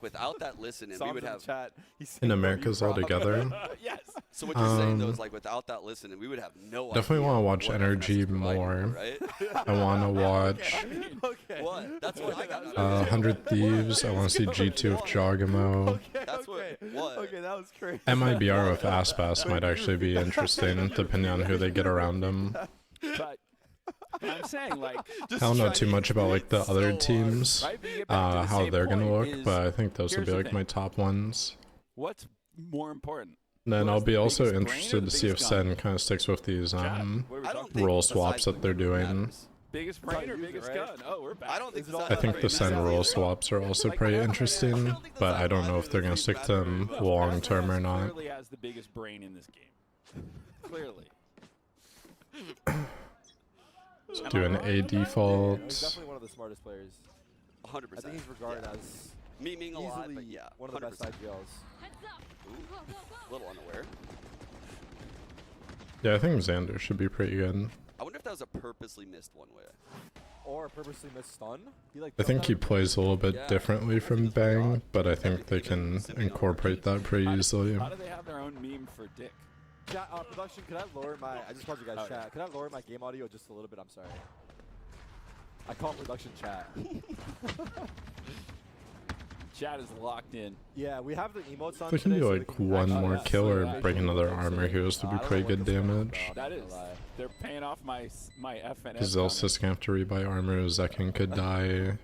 without that listen, and we would have chat. In America's all together. Yes. So what you're saying though is like without that listen, and we would have no Definitely idea want to watch what Energy FNS is providing, more. right? I want to watch Okay. What? That's what I got. 100 Thieves. I want to see G2 with Jogamo. That's what. Okay, that was crazy. MIBR with Aspas might actually be interesting, depending on who they get around them. But I'm saying, like, I don't know too much about like the other teams, right? But you get back to the how same they're gonna point look, is, but I think those will here's be the like thing. my top ones. What's more important? Then Who I'll has be the also biggest brain or interested the to see if biggest gun? SEN kind of sticks with these Chad, what are we I talking don't about? think role the swaps size that they're doing. matters. Biggest brain or use it, biggest right? gun? Oh, we're back. I don't think Is it all I think the SEN role swaps are also pretty interesting, but I don't know if they're gonna stick to them long term or not. Clearly has the biggest brain in this game. Clearly. Let's do an A He's default. definitely one of the smartest players. 100%. I think he's regarded as memeing a lot, but easily yeah, one of the best 100%. IGLs. Ooh, a little unaware. Yeah, I think Xander should be pretty good. I wonder if that was a purposely missed one way. Or purposely missed stun. He like I think he jumped plays a little bit Yeah. differently from Bang, but I think they can incorporate that pretty easily. How do they have their own meme for Dick? out. Chat, production, could I lower my? I just called you guys Oh, chat. Could I lower my game audio just a little bit? I'm sorry. I call production chat. Chat is locked in. Yeah, we have the emotes on. They can today, do so like can one actually- more yeah, kill so or yeah, break so another so armor heroes to I be don't pretty know good what this is about, damage. bro, I'm That not is. gonna lie. They're paying off my FNS. Because Zelsis can have to rebuy armor, Zekin could die.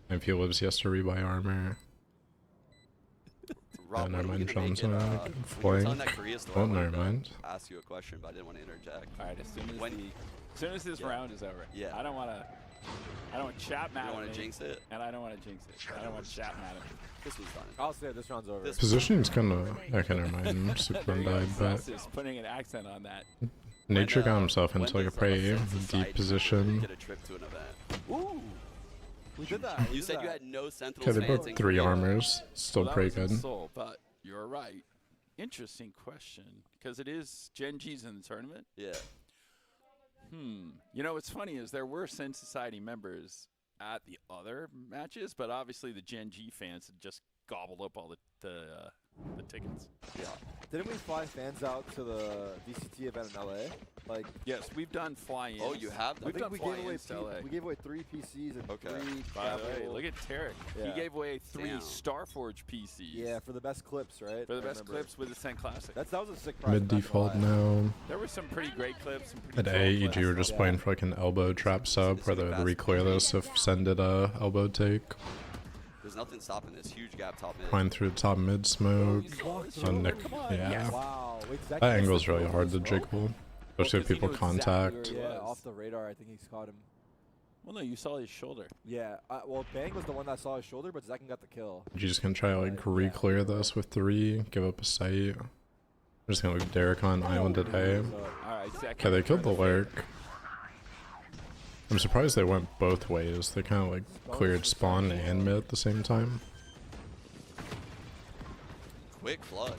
If he lives, he has to rebuy armor. Rob, never when are we mind, gonna make John's it, on when you were telling that flank. Korea story, Oh, I wanted never to mind. ask you a question, but I didn't want to interject. All right, as soon as this Yeah. round is over. Yeah. I don't want chat You mad don't at want me, to jinx it? and I don't want to jinx it. I don't want chat mad at me. This was fun. I'll say this round's over. This- Positioning's kind of. Okay, never mind. Superman died, but Celsius putting an accent on that. Nature When, got himself when into like a does, pretty Sen deep Society position. Get a trip to an event. Ooh, we did that. we You did said you that. had no Sentinels Okay, they fans broke in 3 Korea. armors. Still Well, that pretty was in good. Seoul, but you're right. Interesting question, because it is Gen G's in the tournament. Yeah. You know, what's funny is there were Sen Society members at the other matches, but obviously the Gen G fans had just gobbled up all the tickets. Yeah. Didn't we fly fans out to the VCT event in LA? Like, Yes, we've done fly-ins. Oh, you have? I We've think done we gave away fly-ins to LA. we gave away 3 PCs and Okay. 3 By the way, travel. look at Tarek. Yeah. He gave away 3 Damn. Starforge PCs. Yeah, for the best clips, right? For the I best remember. clips with the Sen Classic. That was a sick prize. Mid I'm not gonna default lie. now. There were some pretty great clips. Some pretty At cool A, clips. EG were just Yeah. playing for like an elbow trap sub where they would re-clear this if Sen did a elbow take. There's nothing stopping this huge gap top mid. Climb through the top mid smoke. Walked On Nick, through. yeah. Wow. Wait, Zach That missed angle's the really goal hard as to well? jiggle, especially if because he people knew exactly contact. where he Yeah, was. off the radar, I think he's caught him. Well, no, you saw his shoulder. Yeah, well, Bang was the one that saw his shoulder, but Zach got the kill. You just gonna try to like re-clear this with 3, give up a sight. I'm just gonna leave Derek on island at A. So, All right, Zach. Okay, they killed the lurk. I'm surprised they went both ways. They kind of like cleared spawn and mid at the same time. Quick flood.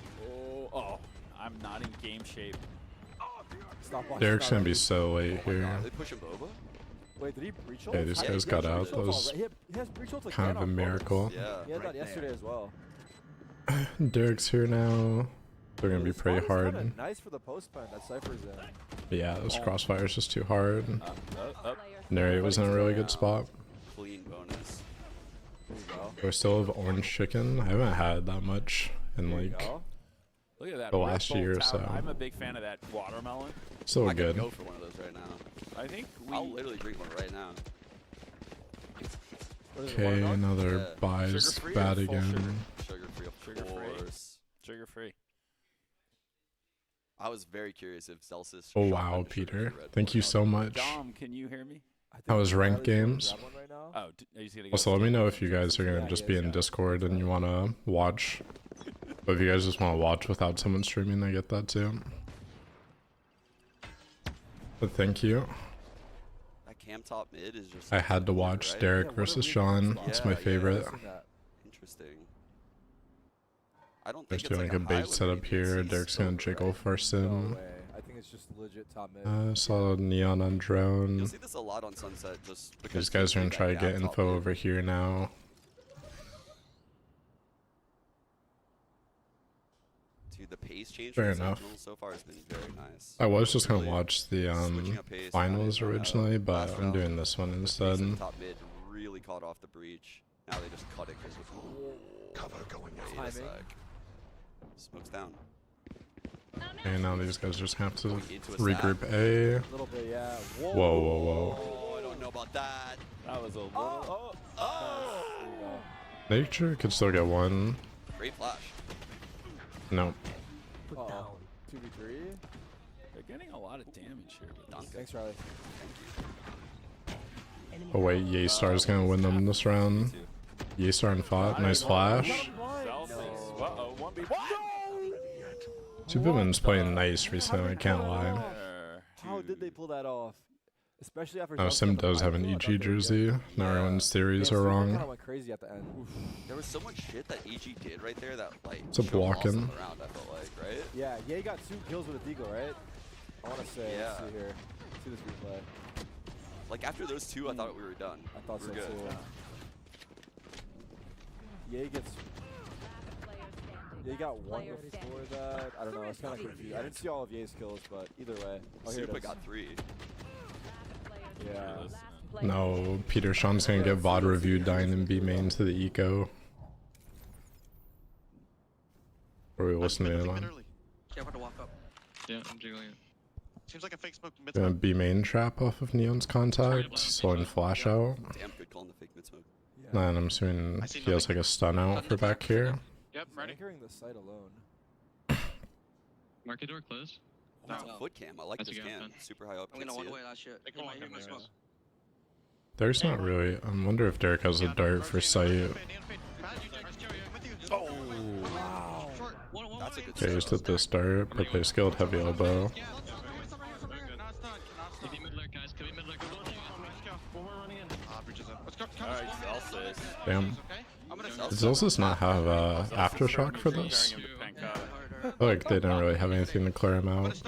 Oh, I'm not in game shape. stop watching. Derek's that gonna be already. so late Oh my here. God, they pushing Boba? Wait, did he breach ult? Yeah, these I guys think got he has out. breach That ult was already. He has breach ult kind again of a on bonus. miracle. Yeah. He had that yesterday as well. Derek's here now. They're gonna be This pretty spawn is kinda hard. Nice for the post plant that Cypher's in. Yeah, this crossfire's just too hard. Up. Neri was in a really good spot. Clean bonus. There you go. Do I still have orange chicken? I haven't had that much in There you like go. Look at that. the Red last Bull year or tower. so. I'm a big fan of that watermelon. so I good. could go for one of those right now. I think we. I'll literally drink one right now. What is it, Okay, watermelon? another Yeah. buys Sugar-free or bad full again. Sugar free, of Sugar-free. course. Sugar free. I was very curious if Celsius. Oh shot wow, under sugar-free Peter. Red Thank Bull. you so much. Dom, can you hear me? I think How was ranked Riley's gonna games? grab one right now. Oh, he's gonna go. Also, let me know if you guys are gonna Yeah, just he be is, in yeah. Discord and you wanna watch. But if you guys just wanna watch without someone streaming, I get that too. But thank you. That cam top mid is just. I had to watch right? Derek Yeah, what versus a weird Sean. spot. It's Yeah, my yeah, favorite. I've seen that. Interesting. I don't There's think doing it's like like a high bit with setup maybe here. it's Derek's gonna silver, jiggle right? first No in. way. I think it's just legit top mid. Saw neon on You'll drone. see this a lot on Sunset just because These guys are gonna that try to gap get top info mid. over here now. Dude, the pace change Fair for the enough. Sentinels so far has been very nice. I was just gonna Really watch the switching up pace, finals now they originally, but last I'm round, doing this one the pace instead. at the top mid really caught off the breach. Now they just cut it because of cover going Timing. Smokes down. And now these guys just have to Going into a regroup stack. A. A little bit, yeah. Whoa, whoa, whoa. Oh, I don't know about that. That was a little. Oh. Oh! There you go. Nature could still get one. Great flash. Nope. Uh-oh. 2v3. They're getting a lot of damage here. With Dunk. this. Thanks, Riley. Oh wait, Yeastar's gonna win them this round. Yeastar and 5, nice flash. Celsius. Uh-oh, 1v1. Superman's playing nice recently, I can't lie. There. How did they pull that off? Especially after Now Sim does have an EG jersey. Now everyone's theories are Kind of wrong. went crazy at the end. Oof. There was so much shit that EG did right there that like It's a showed lost walk-in. on the round, I felt like, right? Yeah, Ye got 2 kills with a deagle, right? I want to say, Yeah. let's see here. See this replay. Like after those two, I thought we were done. I thought we so were good. too. Ye gets. Ye got 1 before that. I don't know. I was kind of confused. I didn't see all of Ye's kills, but either way. Oh, here it Supa is. got 3. Yeah. No, Peter Sean's gonna get VOD reviewed dying and be main to the eco. Or we listening in on? Yeah, to walk up. Yeah, I'm jiggling it. Seems like a fake smoke mid Gonna B main trap off of Neon's contact, slowing flash out. Damn good call on the fake mid smoke. Yeah. And I'm assuming I see he has nothing. like a stun out for back here. Yep, He's ready. anchoring the site alone. Market door closed. Oh, it's a foot cam. I like That's this a good cam. one. Super high up. I'm Can't gonna see walk it. away that shit. They Hit my, come hit my on, smoke. There's not really. I wonder if Derek has a dart for sight. Oh, Wow. That's a good Okay, he's start. hit this dart, but they skilled heavy elbow. Alright, Celsius. Damn. Celsius. Does Zelsus not have aftershock for this? Carrying him to Pink Out. I feel like they didn't really have anything to clear him out.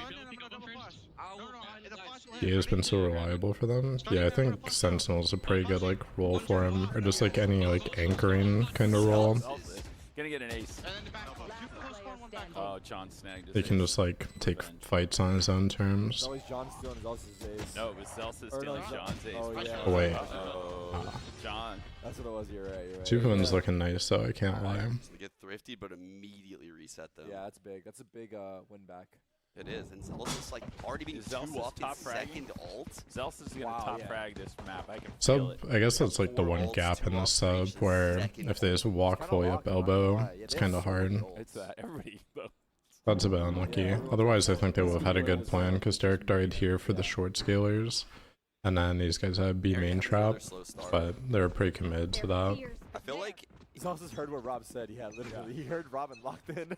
He has been so reliable for them. Yeah, I think Sentinel's a pretty good like role for him, or just like any like anchoring kind of role. Celsius. Gonna get an ace. Oh, John snagged his He can ace. just like take fights on his own It's terms. always John stealing his else's ace. No, it was Celsius Or no, stealing it's- John's ace. oh, yeah. Oh, wait. Uh-oh. John. That's what it was. You're right. You're right. Superman's Yeah. looking nice though, I can't lie. So they get thrifty, but immediately reset them. Yeah, that's big. That's a big win back. It is. And Zelda's like already being Is 2 Zelda's off top his frag? second ult. Celsius is gonna Wow, top yeah. frag this map. I can feel Sub, it. I guess that's like the one gap in the sub where if they just walk fully up elbow, it's kind of hard. It's that everybody though. That's a bit unlucky. Otherwise, I think they would have had a good plan because Derek died here for the short scalers, and then these guys had B main trap, but they were pretty committed to that. I feel like He's also heard what Rob said. Yeah, literally. He heard Robin locked in.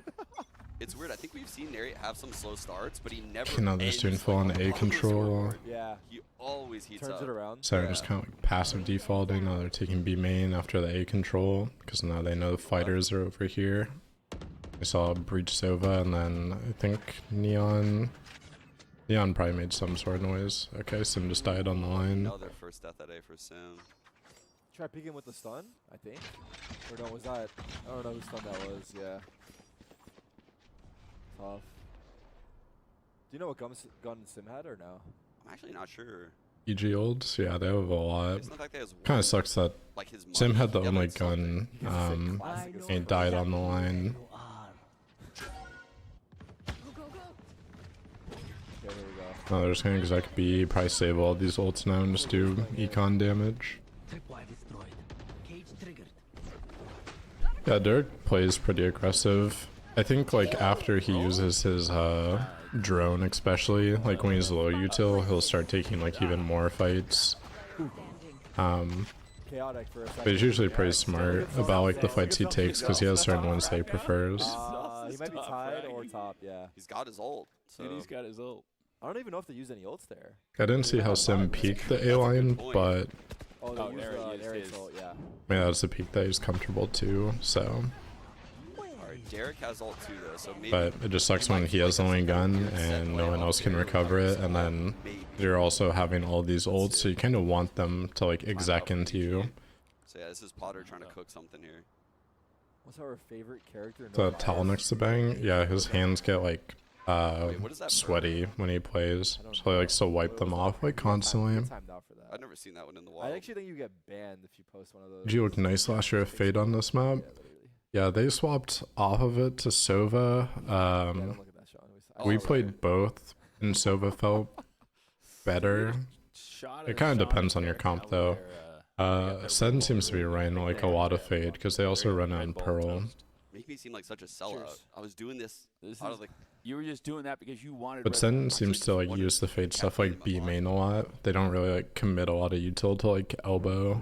it's weird. I think we've seen Nary have some slow starts, but he never. You know, they're just doing ends, full on like, A on the control. scoreboard. Yeah. He always heats Turns up. it around. So they're just kind of like passive defaulting. Now they're taking B main after the A control because now they know the fighters are over here. I saw Breach Sova, and then I think Neon probably made some sort of noise. Okay, Sim just died on the line. No, their first death that day for Sim. Try peeking with the stun, I think. Or no, was that? I don't know whose stun that was. Yeah. Tough. Do you know what gun Sim had or no? I'm actually not sure. EG olds, yeah, they have a lot. It's not like they has Kind one, of sucks that like his Sim money. had the Yeah, only but something. gun, Classic as and fuck. died on the line. Okay, here we go. Now they're just gonna exec B, probably save all these ults now and just do econ damage. Yeah, Derek plays pretty aggressive. I think like after he uses his drone especially, like when he's low util, he'll start taking like even more fights. Chaotic for a second. But he's usually pretty smart about like the fights he takes because he has certain ones that he prefers. He might be Top tied frag. or top, yeah. He's got his ult. So Dude, he's got his ult. I don't even know if they use any ults there. I didn't see how Sim peaked the A line, but Oh, they Oh, used there he the used Ares his. ult, yeah. I mean, that's the peak that he's comfortable to, so. Alright, Derek has ult too though, so maybe. But it just sucks when he has the only gun and no one else can recover it, and then you're also having all these ults, so you kind of want them to like exec into you. So yeah, this is Potter trying to cook something here. What's our favorite character? The towel next to Bang? Yeah, his hands get like Wait, what is that sweaty when he plays. I don't So he know. likes to wipe them off like constantly. Timed out for that. I've never seen that one in the I wild. actually think you get banned if you post one of those. Did you look nice last year at Fade on this map? Yeah, literally. Yeah, they swapped off of it to Sova. Yeah, don't look at that shot. Oh, We right. played both, and Sova felt better. Shot It kind of depends on your comp, though. SEN seems to be running like a lot of Fade, because they also run on Pearl. Make me seem like such a sellout. Cheers. I was doing this This out is, of the you were just doing that because you wanted. But Red SEN Bull. seems to like use the Fade stuff like B main a lot. They don't really like commit a lot of util to like elbow.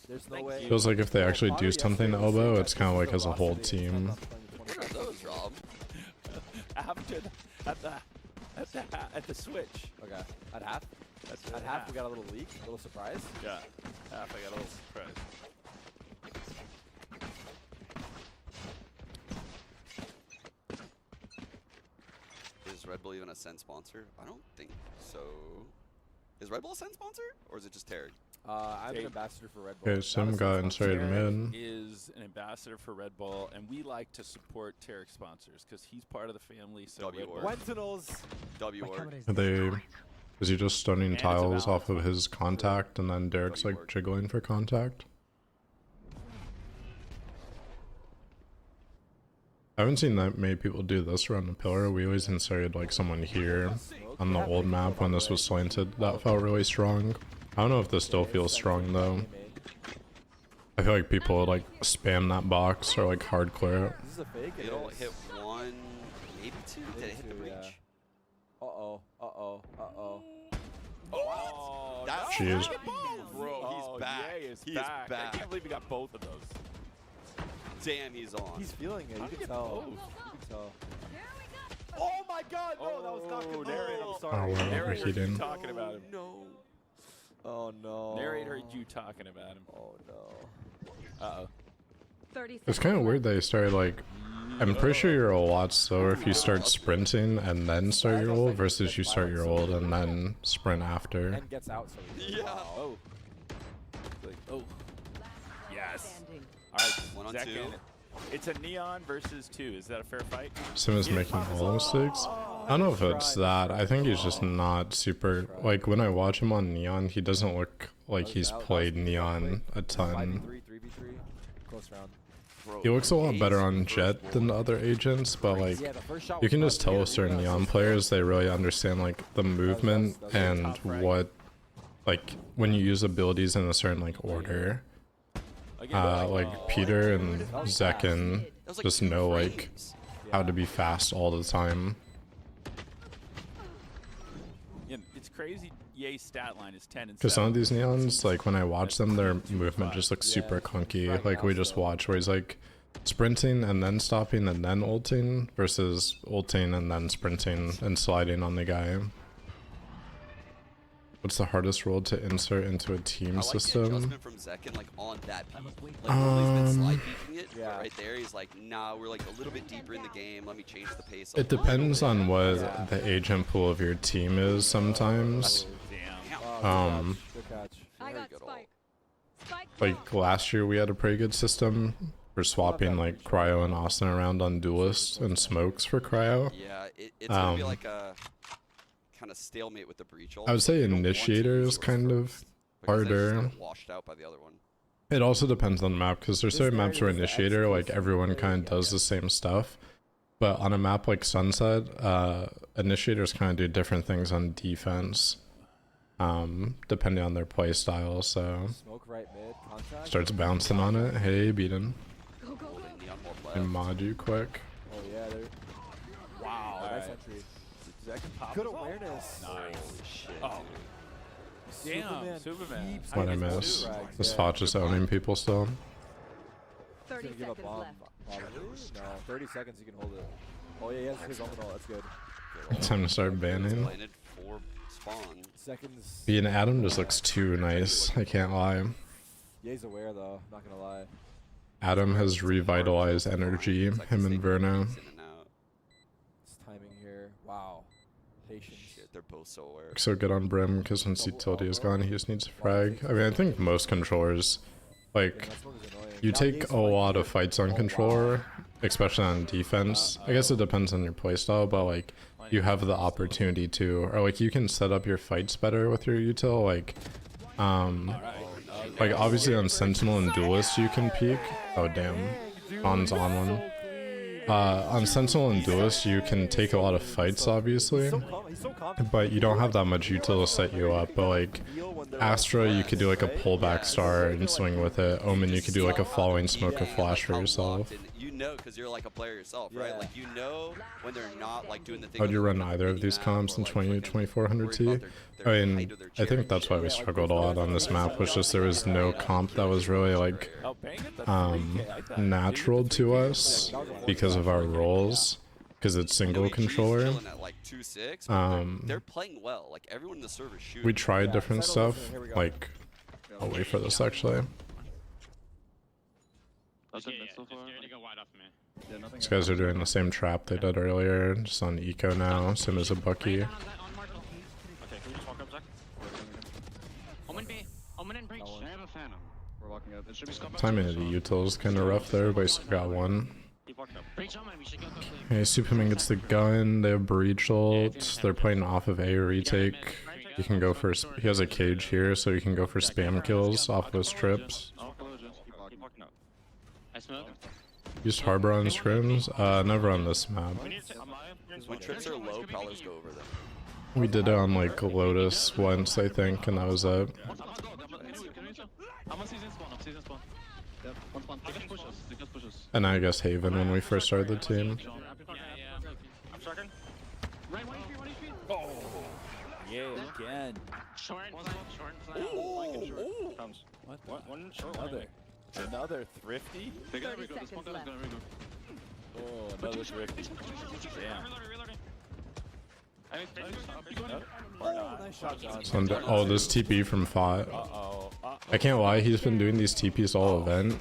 There's no way. Feels like if they actually do something to elbow, it's kind of like as a whole team. What are those, Rob? After at the switch. Okay. At half? At half, we got a little leak, a little surprise. Yeah. Half. I got a little surprise. Is Red Bull even a SEN sponsor? I don't think so. Is Red Bull a SEN sponsor? Or is it just Tarek? I'm Okay. an ambassador for Red Bull. Okay, Sim got inserted mid. Is an ambassador for Red Bull, and we like to support Tarek sponsors because he's part of the family. So W Red word. Bull- Sentinels. W word. Are they? Is he just stunning it's a tiles balance. off of his contact, and then Derek's like W-word. jiggling for contact? I haven't seen that many people do this around the pillar. We always inserted like someone here on the old map when this was slanted. That felt really strong. I don't know if this still feels strong though. I feel like people would like spam that box or like hard clear it. This is a fake. It'll hit one, maybe two. Did it hit the Two, breach? yeah. Uh-oh. Uh-oh. Uh-oh. Oh, That's Jeez. Bro, he's Oh, back. Yay is He back. is back. I can't believe he got both of those. Damn, he's on. He's feeling it. How You did can he get tell. both? You can tell. Oh my god, no, that was not Oh, good. narrator. I'm Oh, sorry. we're Narrator heard you overheating. talking about him. No. Oh no. Narrator heard you talking about him. Oh no. Uh-oh. 30 It's kind of weird they started like. I'm pretty sure you're a lot slower if you start sprinting and then start your ult versus you start your ult and then sprint after. And gets out so he Yeah. Oh. Like, oh. Yes. Standing. All right. 1 on second. 2. It's a Neon versus 2. Is that a fair fight? Sim is making all the mistakes. I don't know if it's that. I think he's just not super. Like when I watch him on Neon, he doesn't look like he's played Neon a ton. 5v3, 3v3. Close round. Bro, He looks a lot ace better on first Jet one. than the other agents, but like Yeah, the first shot you was can nuts. just tell with certain Neon players they really understand like the movement and what, like when you use abilities in a certain like order. Again, Like Peter and Zekin That was like just 2 know like frames. how to be fast all the time. yeah, it's crazy. Ye's stat line is 10 and 7. Because some of these Neons, like when I watch them, their movement just looks super clunky. Like we just watch where he's like sprinting and then stopping and then ulting versus ulting and then sprinting and sliding on the guy. What's the hardest role to insert into a team I like the system? adjustment from Zekin, like on that peak. Like normally he's been slide peeking it, yeah. but right there he's like, nah, we're like a little bit deeper in the game. Let me change the pace. It depends on what the agent pool of your team is sometimes. Damn. Um, Good catch. I Very got good spike. Spike Like last year we had a pretty good system for swapping like Cryo and Austin around on Duelist and Smokes for Cryo. Yeah, it's gonna be Um, like a kind of stalemate with the breach. I would say You don't want to Initiator use is yours kind of first, because then you just harder. get washed out by the other one. It also depends on the map because there's This certain maps where area is the Initiator, like execution everyone area, kind of does the same stuff. But on a map like Sunset, Initiators kind of do different things on defense, depending on their play style. So Smoke right mid. Contact. starts bouncing on it. Hey, Beaton, Go, go, go. Holding Neon more I play. mod you quick. Oh yeah, there. Wow. Nice Alright. entry. Zekin pop Good as well? awareness. Nice. Holy shit, Oh. dude. Damn, Superman. keeps What I getting those miss. frags, This yeah. Foch just owning people still. 30 Gonna give a seconds bomb. left. Probably. No, 30 seconds you can hold it. Oh yeah, he has his own ult. That's good. Time to start banning. Planted for spawn. Seconds. Being Adam just looks too nice. I can't lie. Ye's aware though. Not gonna lie. Adam has revitalized energy. It's like Him this and thing Verno. moves in and out. It's timing here. Wow. Patience. Shit, they're both so aware. So good on Brim because once utility is gone, he just needs a frag. I mean, I think most controllers, Yeah, like, that smoke is annoying. You take a lot of fights on controller, especially on defense. I guess it depends on your playstyle, but like you have the opportunity to, or like you can set up your fights better with your util. Like obviously on Sentinel and Duelist you can peek. Oh damn, On's on one. On Sentinel and Duelist you can take a lot of fights obviously, but you don't have that much util to set you up. But like Astra, you could do like a pullback star and swing with it. Omen, you could do like a falling smoke or flash for yourself. You know, because you're like a player yourself, right? Like you know when they're not like doing the thing. How'd you run either of these comps in 2400T? I mean, I think that's why we struggled a lot on this map, was just there was no comp that was really like natural to us because of our roles, because it's single controller. They're playing well. Like everyone in the server shooting. We tried different stuff. Like, I'll wait for this actually. These guys are doing the same trap they did earlier, just on eco now. Same as a Bucky. Timing of the util is kind of rough there, but still got one. Okay, Superman gets the gun. They have breach ult. They're playing off of A retake. You can go for. He has a cage here, so you can go for spam kills off of his trips. Used Harbor on scrims? Never on this map. When trips are low, prowlers go over them. We did it on like Lotus once, I think, and that was it. And I guess Haven when we first started the team. Yeah, again. Another thrifty? 30 seconds left. Oh, another thrifty. Damn. Oh, this TP from Fought. I can't lie, he's been doing these TPs all event,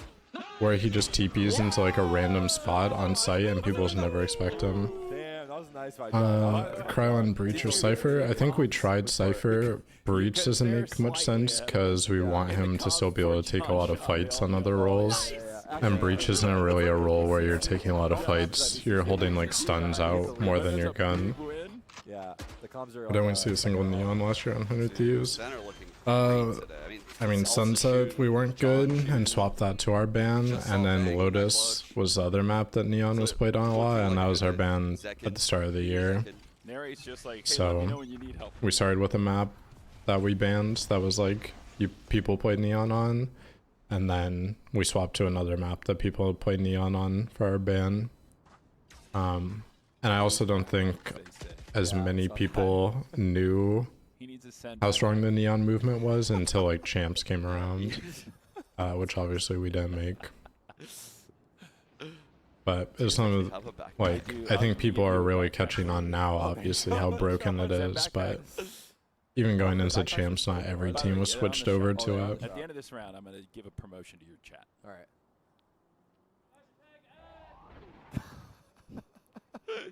where he just TPs into like a random spot on site and people just never expect him. Damn, that was nice. Cryo Breach or Cypher? I think we tried Cypher. Breach doesn't make much sense because we want him to still be able to take a lot of fights on other roles. And Breach isn't really a role where you're taking a lot of fights. You're holding like stuns out more than your gun. Yeah, the comms are. I don't want to see a single Neon last year on 100 Thieves. I mean, Sunset, we weren't good and swapped that to our ban. And then Lotus was the other map that Neon was played on a lot, and that was our ban at the start of the year. So we started with a map that we banned that was like people played Neon on, and then we swapped to another map that people played Neon on for our ban. And I also don't think as many people knew how strong the Neon movement was until like champs came around, which obviously we didn't make. But it's not like, I think people are really catching on now, obviously, how broken it is, but even going into champs, not every team was switched over to it. At the end of this round, I'm going to give a promotion to your chat. All right.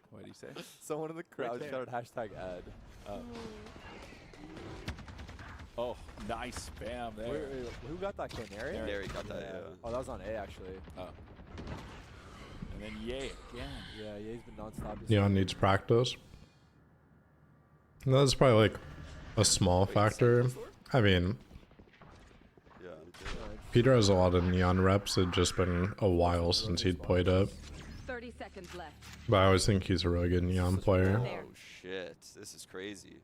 What did he say? Someone in the crowd shouted hashtag ad. Oh, nice spam there. Wait, who got that? Canary? Gary got that, yeah. Oh, that was on A actually. Oh. And then Ye again. Yeah, Ye's been non-stop. Neon needs practice. That's probably like a small factor. I mean, Peter has a lot of Neon reps. It's just been a while since he'd played it. 30 seconds left. But I always think he's a really good Neon player. Oh shit, this is crazy.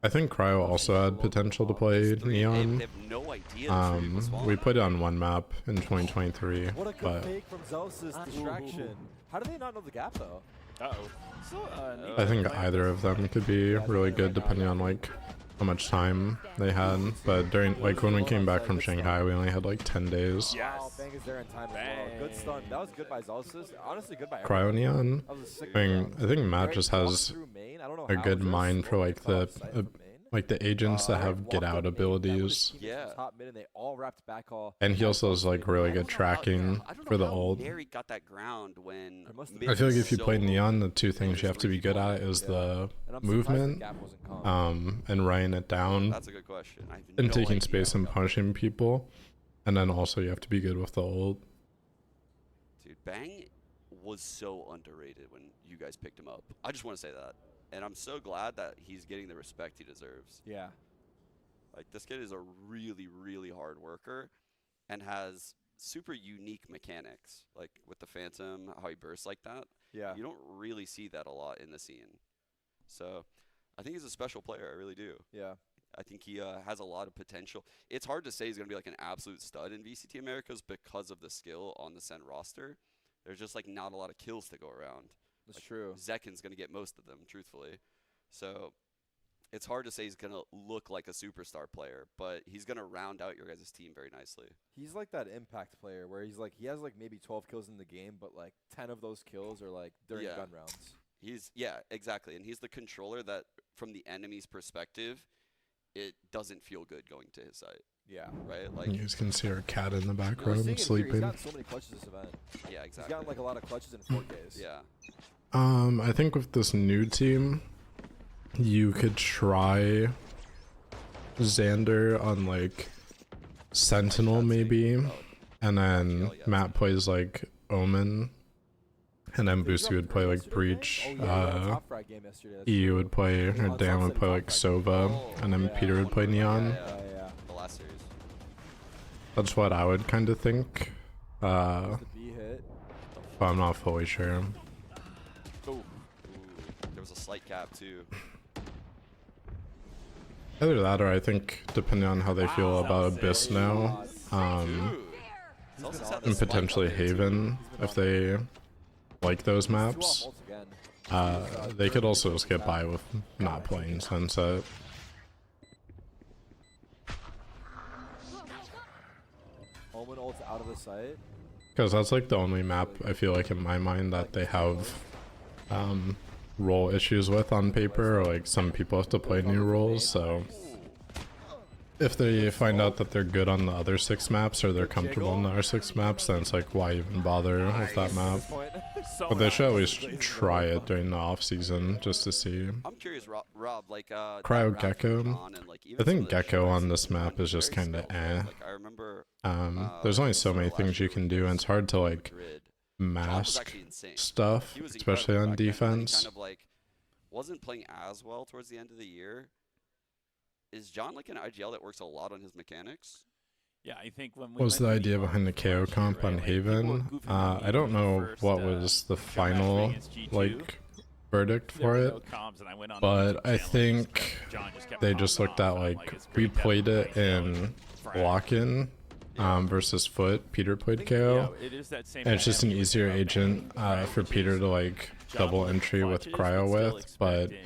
I think Cryo also had potential to play Neon. They have no idea. We played it on one map in 2023, What a good but fake from Zeus's distraction. How do they not know the gap though? I think either of them could be really good depending on like how much time they had. But during like when we came back from Shanghai, we only had like 10 days. Wow, Bang is there in time as well. Good stun. That was good by Zeus's. Honestly, good by Cryo Neon. That was a sick I mean, round. I think Matt just has Through main. I don't know a how good this mind for like the agents that have get out abilities. Yeah. Top mid and they all wrapped back all. And he also has like really good tracking for the ult. Gary got that ground when I feel like if you play Neon, the two things you have to be good at is the movement, and writing it down, That's a good question. I have and no taking idea space and punishing people. And then also you have to be good with the ult. Dude, Bang was so underrated when you guys picked him up. I just want to say that. And I'm so glad that he's getting the respect he deserves. Yeah. Like, this kid is a really, really hard worker and has super unique mechanics. Like, with the Phantom, how he bursts like that. Yeah. You don't really see that a lot in the scene. So, I think he's a special player. I really do. Yeah. I think he has a lot of potential. It's hard to say he's going to be like an absolute stud in VCT Americas because of the skill on the SEN roster. There's just like not a lot of kills to go around. That's Like, true. Zekin's going to get most of them, truthfully. So it's hard to say he's going to look like a superstar player, but he's going to round out your guys' team very nicely. He's like that impact player where he's like, he has like maybe 12 kills in the game, but like 10 of those kills are like during Yeah. gun rounds. Yeah, exactly. And he's the controller that, from the enemy's perspective, it doesn't feel good going to his site, Yeah. right? Like, You guys can see our cat in the back We're seeing room it here. He's sleeping. gotten so many clutches this event. yeah, He's exactly. gotten like a lot of clutches in 4Ks. Yeah. I think with this new team, you could try Xander on like Sentinel maybe, and then Hell yeah. Matt plays like Omen, and then Did you Boosie drop would play like yesterday? Breach. Oh, yeah, he had a top frag game yesterday. That's EU true. would play, or On Dan would Sunset play top like frag. Sova, Oh, and then yeah. Peter would play Neon. Yeah, yeah. The last series. That's what I would kind of think. The B hit. But I'm not fully sure. Ooh, there was a slight cap too. Either that, or I think depending on how they feel about Abyss now, Dude. Celsius had the and spike potentially up there, too. Haven, if they like those He's 2 off maps, ults again. they could also just get by with not playing Sunset. Omen ults out of the site. Because that's like the only map I feel like in my mind that they have role issues with on paper, or like some people have to play new roles, so if they find out that they're good on the other 6 maps or they're comfortable on the other 6 maps, then it's like, why even bother with that map? But they should always try it during the off season just to see. I'm curious, Rob, like that Cryo round Gecko. John and, like, even I some think of the Gecko on shots this that map were is just very kind of skillful. eh. Like, I remember There's only so so many last things you year can with do, and it's hard to like Madrid, John was mask actually insane. stuff, He was especially incredible on back then, and then he defense. kind of like wasn't playing as well towards the end of the year. Is John like an IGL that works a lot on his mechanics? Yeah, I think when we What was the went to idea Evo behind the KO last year, comp right, on like, people were Haven? goofing on I me don't when the know first, what was the match final against G2. like verdict There were for no it, comms, and I went on the but YouTube I channel and think just- John just kept they popping just looked off, at and I'm like it's we great that played it I know in Frag. lock-in versus Foot. Peter played Yeah, KO. it is that same And it's just an dynamic with easier Bang, agent right, for which Peter is to like John double with entry with clutches, cryo still with, but expecting-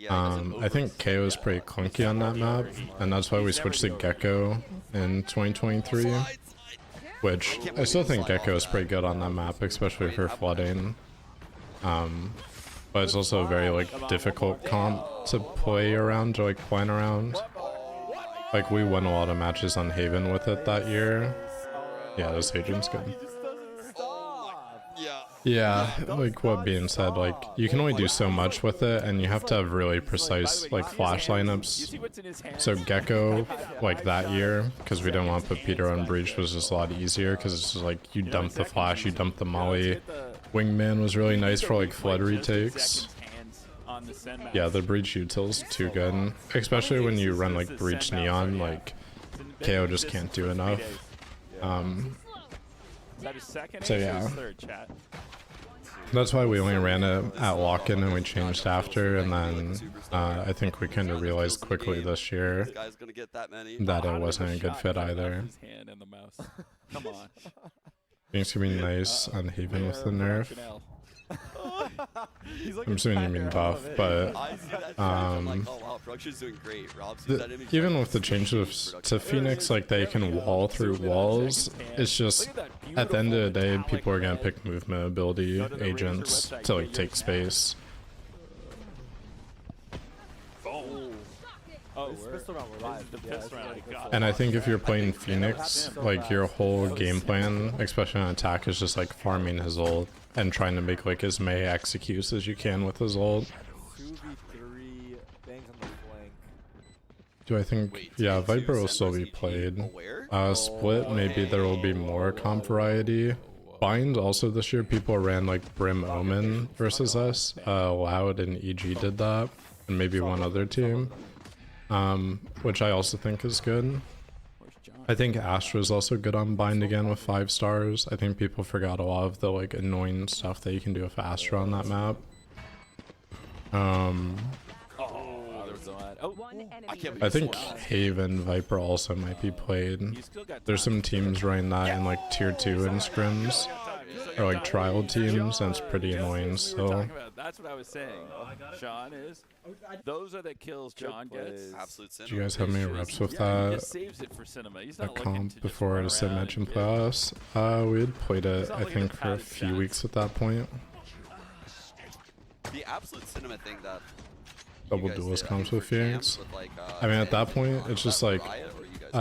Yeah, he doesn't I think KO is pretty clunky on that map, and that's why we switched to Gecko in 2023. Which I still think Gecko is pretty good on that map, especially for flooding. But it's also a very like difficult comp to play around, to like plan around. Like we won a lot of matches on Haven with it that year. Yeah, this agent's good. He just doesn't stop. Yeah. Yeah, like what being said, like you can only do so much with it, and you have to have really precise like flash You lineups. see what's in his hands? So Gecko, like that year, because we didn't want to put Peter on Breach, was just a lot easier because it's just like you dump the flash, you dump the molly. Wingman was really nice for like flood retakes. Yeah, the Breach util's too good, especially when you run like Breach Neon. Like KO just can't do enough. So yeah. That's why we only ran it at lock-in and we changed after, and then I think we kind of realized quickly this year This guy's gonna get that many. that it wasn't a good fit either. His hand and the mouse. Come on. It's gonna be nice on Haven with the nerf. I'm assuming you mean buff, but I see that image, I'm like, oh wow, Production's doing great. Rob sees that image. even like, with the changes to Phoenix, like they can wall through walls. It's just at the end of the day, people are gonna pick movement ability agents to like take space. Oh, This pistol round we're live. the Yeah, piss it's round, like I got pistol it. And I think if you're playing Phoenix, like your whole game plan, especially on attack, is just like farming his ult and trying to make like as many executes as you can with his ult. 2v3 bangs on the flank. Do I think? Wait, Yeah, T2 Viper will Zen still versus be EG played. Aware? Split, maybe there will be more comp variety. Bind also this year, people ran like Brim Omen versus us. Loud and EG did that, and maybe one other team, which I also think is good. Where's John? I think Astra's also good on Bind again with 5 stars. I think people forgot a lot of the like annoying stuff that you can do with Astra on that map. Oh, there was the lad. Oh, One enemy I can't I believe think Swarm. Haven Viper also might be played. you still got There's time. some teams running that in like tier 2 in scrims, or like trial teams, and it's pretty Just annoying as we were still. talking about, that's what I was saying. Sean is. Those are the kills John gets. Absolute sin. Do you guys have any reps with Yeah, he that? just saves it for cinema. He's A not looking to comp just before run the sim around match in and playoffs? We had played it, It's not I looking think, at for a padded few stats. weeks at that point. The absolute cinema thing that Double you guys duelist did, I comps think with for Phoenix. Camps with, like, I mean, at Zen that and point, Riot, it's was just that like, Riot, or you guys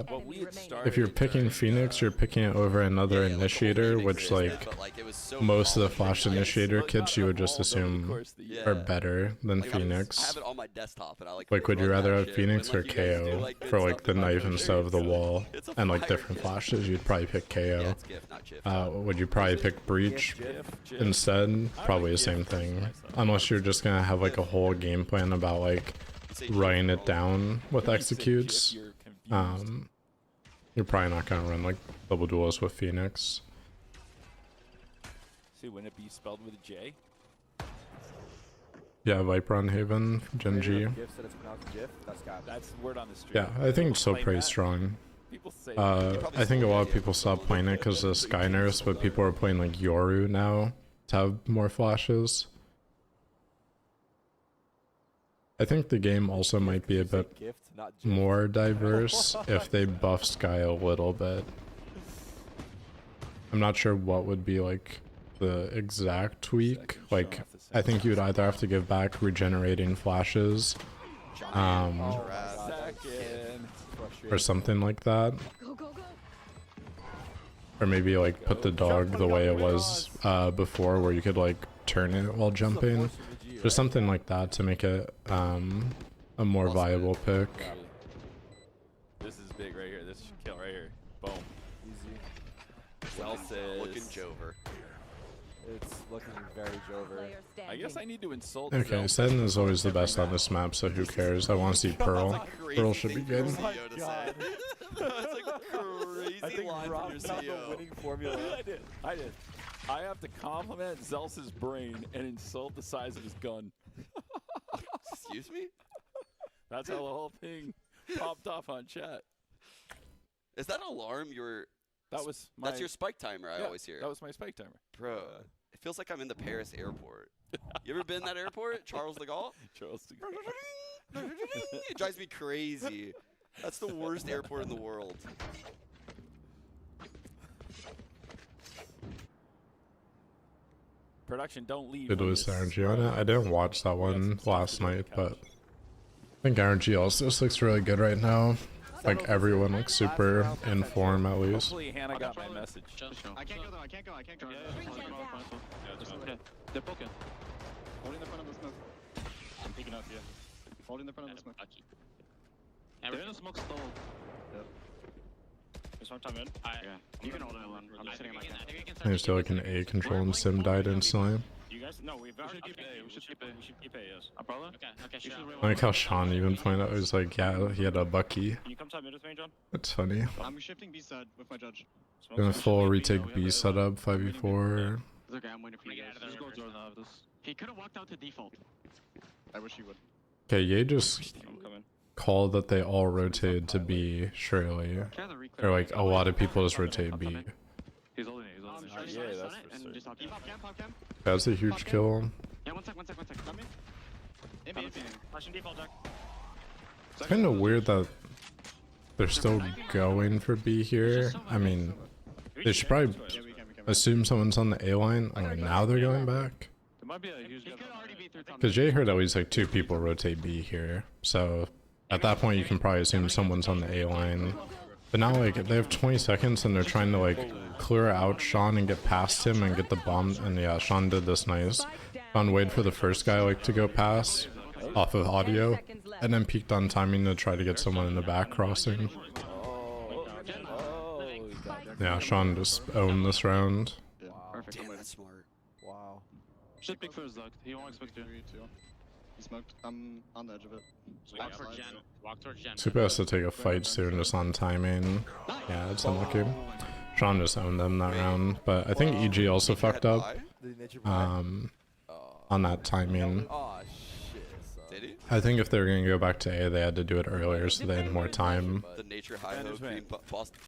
Well, we had started. if you're picking Phoenix, you're picking it over another Yeah, like, the whole initiator, Phoenix which existed, like but, like, it was so most of the polished flash and nice. initiator But kits you not would just evolved over the assume course of the year. are Yeah. better than Like, I have Phoenix. it on my desktop, and I like. Like, would you run rather that have shit Phoenix when, or like, you guys do, KO like, good for like stuff the in my knife computer? instead of the wall It's a and like fire different kit. flashes? You'd probably pick Yeah, KO. it's GIF, not GIF. Would you probably pick Breach Jif. instead? Probably the GIF same versus thing. myself. Unless you're just gonna have like a whole game plan about like Say GIF writing for it all. down with When you say executes. GIF, you're confused. You're probably not gonna run like double duels with Phoenix. See, wouldn't it be spelled with a J? Yeah, Viper on Haven, Gen G. GIF said it's pronounced GIF. That's cap. That's the word on the street. Yeah, I think it's still Play pretty that. strong. People say I think a lot of people stopped playing it because of Sky Nurse, but people are playing like Yoru now to have more flashes. I think the game also might be a bit Gift, not GIF. more diverse if they buff Sky a little bit. I'm not sure what would be like the exact tweak. Like, I think you'd either have to give back regenerating flashes, Oh my God, second. or something like that. Go, go, go. Or maybe like put the dog the way it was before, where you could like turn it while jumping. Just something like that to make it a more viable pick. This is big right here. This should kill right here. Boom. Easy. Looking Celsius. Jover. It's looking very Jover. Player I guess I need to insult. Okay, Zelf. Sen is always the best on this map, so who cares? I want to see Pearl. Pearl should be good. That's a crazy I think line from Rob your found the CEO. winning formula. I did. I have to compliment Zels's brain and insult the size of his gun. Excuse me? That's how the whole thing popped off on chat. Is that alarm your? That was my. That's your spike timer. I yeah, always hear. That was my spike timer. Bro, it feels like I'm in the Paris airport. You ever been that airport, Charles de Gaulle? Charles. It drives me crazy. That's the worst airport in the world. Production, don't leave. Did when lose this, energy on it. I didn't watch that one some last stuff to do on night, the but couch. I think RNG also just looks really good right now. Like everyone looks super in form at least. Hopefully Hannah got my message. I can't go though. I can't go. I can't go. They're poking. Holding the front of the smoke. I'm peeking out here. Holding the front of the smoke. They're in the smoke stall. Yep. There's one time in. Yeah. You can hold it alone. I'm just sitting in my car. There's still like an A control and Sim died instantly. You guys? No, we've already keep A. We should keep A. We should keep A, yes. A brother? Okay, sure. I like how Sean even pointed out, he was like, yeah, he had a Bucky. Can you come top mid with me, John? That's funny. I'm shifting B side with my judge. Gonna full retake B setup, 5v4. It's okay, I'm waiting for you guys. Just go Jordan out of this. He could have walked out to default. I wish he would. Okay, Ye just I'm coming. called that they all rotated to B, surely. Or like a lot of people just rotate B. He's holding it. He's holding it. Yeah, that's for and certain. just talk. Pop cam, pop cam. That's a huge kill. Yeah, one sec. Come in. In B, in B. Flashing default, Jack. It's kind of weird that they're still going for B here. I mean, they should probably Yeah, we can. assume someone's on the A line. Oh, now they're going back? There might be a huge He gap could on already that. be through top. Because Jay heard at least like 2 people rotate B here. So at that point, you can probably assume someone's on the A line. But now, like, they have 20 seconds and they're trying to, like, clear out Sean and get past him and get the bomb. And yeah, Sean did this nice. Sean waited for the first guy, like, to go past. off of 10 audio, seconds left. and then peeked on timing to try to get someone in the back crossing. Oh, he got there. Yeah, Sean just owned this round. Yeah. Wow. Perfect. I'm Damn, waiting. that's smart. Wow. Should pick first, Doug. He won't expect you. He smoked. I'm on the edge of it. Walk towards Jen. Walk towards Jen. Super has to take a fight soon just on timing. Yeah, it's unlucky. Sean just owned them that round, but I think EG also Nature had fucked up buy? Did nature buy? on that timing. Oh shit. Son. Did he? I think if they were gonna go back to A, they had to do it earlier so they had more time. The nature high Defenders hope green win. Boston.